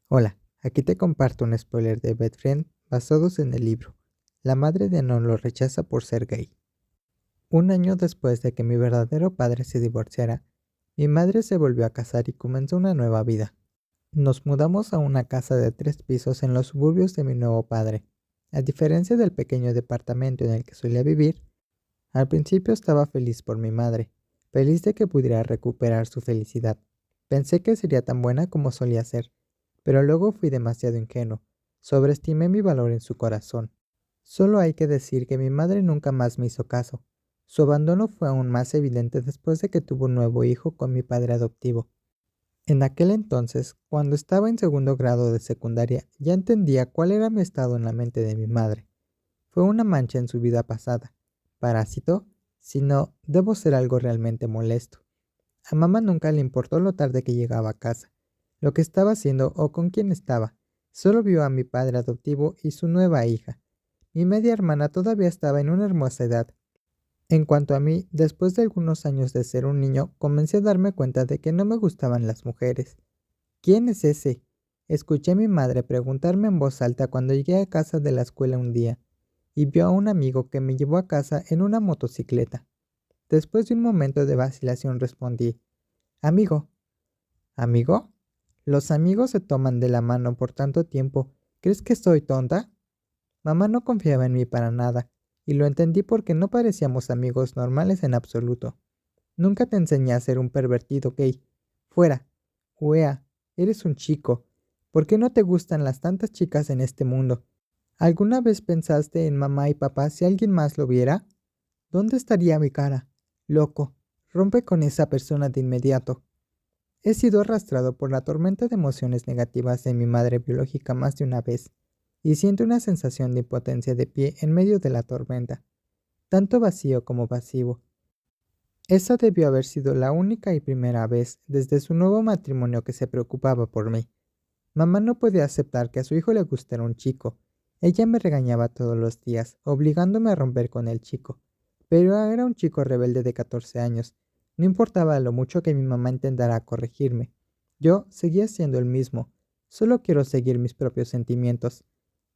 Hola, aquí te comparto un spoiler de Bad Friend basados en el libro. La madre de Non lo rechaza por ser gay. Un año después de que mi verdadero padre se divorciara, mi madre se volvió a casar y comenzó una nueva vida. Nos mudamos a una casa de 3 pisos en los suburbios de mi nuevo padre. A diferencia del pequeño departamento en el que solía vivir, al principio estaba feliz por mi madre, feliz de que pudiera recuperar su felicidad. Pensé que sería tan buena como solía ser, pero luego fui demasiado ingenuo. Sobreestimé mi valor en su corazón. Solo hay que decir que mi madre nunca más me hizo caso. Su abandono fue aún más evidente después de que tuvo un nuevo hijo con mi padre adoptivo. En aquel entonces, cuando estaba en segundo grado de secundaria, ya entendía cuál era mi estado en la mente de mi madre. Fue una mancha en su vida pasada. ¿Parásito? Si no, debo ser algo realmente molesto. A mamá nunca le importó lo tarde que llegaba a casa, lo que estaba haciendo o con quién estaba. Solo vio a mi padre adoptivo y su nueva hija. Mi media hermana todavía estaba en una hermosa edad. En cuanto a mí, después de algunos años de ser un niño, comencé a darme cuenta de que no me gustaban las mujeres. ¿Quién es ese? Escuché a mi madre preguntarme en voz alta cuando llegué a casa de la escuela un día, y vio a un amigo que me llevó a casa en una motocicleta. Después de un momento de vacilación respondí, amigo. ¿Amigo? Los amigos se toman de la mano por tanto tiempo. ¿Crees que soy tonta? Mamá no confiaba en mí para nada, y lo entendí porque no parecíamos amigos normales en absoluto. Nunca te enseñé a ser un pervertido gay. Fuera. Wea, eres un chico. ¿Por qué no te gustan las tantas chicas en este mundo? ¿Alguna vez pensaste en mamá y papá si alguien más lo viera? ¿Dónde estaría mi cara? Loco, rompe con esa persona de inmediato. He sido arrastrado por la tormenta de emociones negativas de mi madre biológica más de una vez, y siento una sensación de impotencia de pie en medio de la tormenta, tanto vacío como pasivo. Esa debió haber sido la única y primera vez desde su nuevo matrimonio que se preocupaba por mí. Mamá no podía aceptar que a su hijo le gustara un chico. Ella me regañaba todos los días, obligándome a romper con el chico. Pero era un chico rebelde de 14 años. No importaba lo mucho que mi mamá intentara corregirme. Yo seguía siendo el mismo. Solo quiero seguir mis propios sentimientos.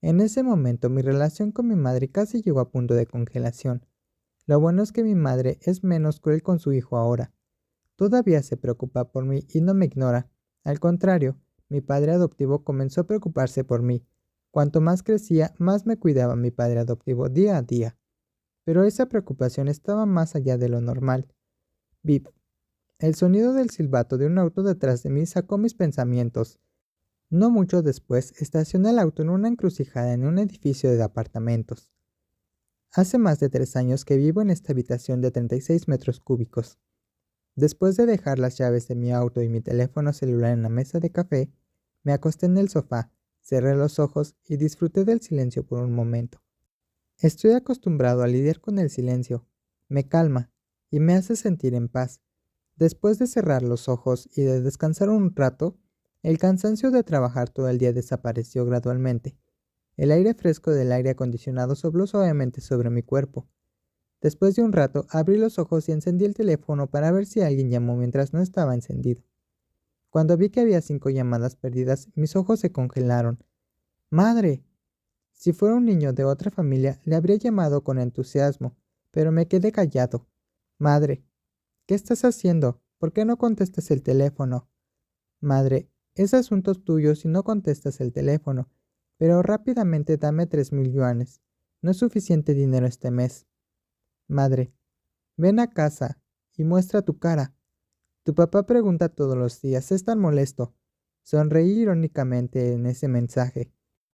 En ese momento mi relación con mi madre casi llegó a punto de congelación. Lo bueno es que mi madre es menos cruel con su hijo ahora. Todavía se preocupa por mí y no me ignora. Al contrario, mi padre adoptivo comenzó a preocuparse por mí. Cuanto más crecía, más me cuidaba mi padre adoptivo día a día. Pero esa preocupación estaba más allá de lo normal. Bip. El sonido del silbato de un auto detrás de mí sacó mis pensamientos. No mucho después, estacioné el auto en una encrucijada en un edificio de apartamentos. Hace más de 3 años que vivo en esta habitación de 36 metros cúbicos. Después de dejar las llaves de mi auto y mi teléfono celular en la mesa de café, me acosté en el sofá, cerré los ojos y disfruté del silencio por un momento. Estoy acostumbrado a lidiar con el silencio. Me calma y me hace sentir en paz. Después de cerrar los ojos y de descansar un rato, el cansancio de trabajar todo el día desapareció gradualmente. El aire fresco del aire acondicionado sopló suavemente sobre mi cuerpo. Después de un rato, abrí los ojos y encendí el teléfono para ver si alguien llamó mientras no estaba encendido. Cuando vi que había 5 llamadas perdidas, mis ojos se congelaron. ¡Madre! Si fuera un niño de otra familia, le habría llamado con entusiasmo, pero me quedé callado. Madre, ¿qué estás haciendo? ¿Por qué no contestas el teléfono? Madre, es asunto tuyo si no contestas el teléfono, pero rápidamente dame 3,000 yuanes. No es suficiente dinero este mes. Madre, ven a casa y muestra tu cara. Tu papá pregunta todos los días, ¿es tan molesto? Sonreí irónicamente en ese mensaje.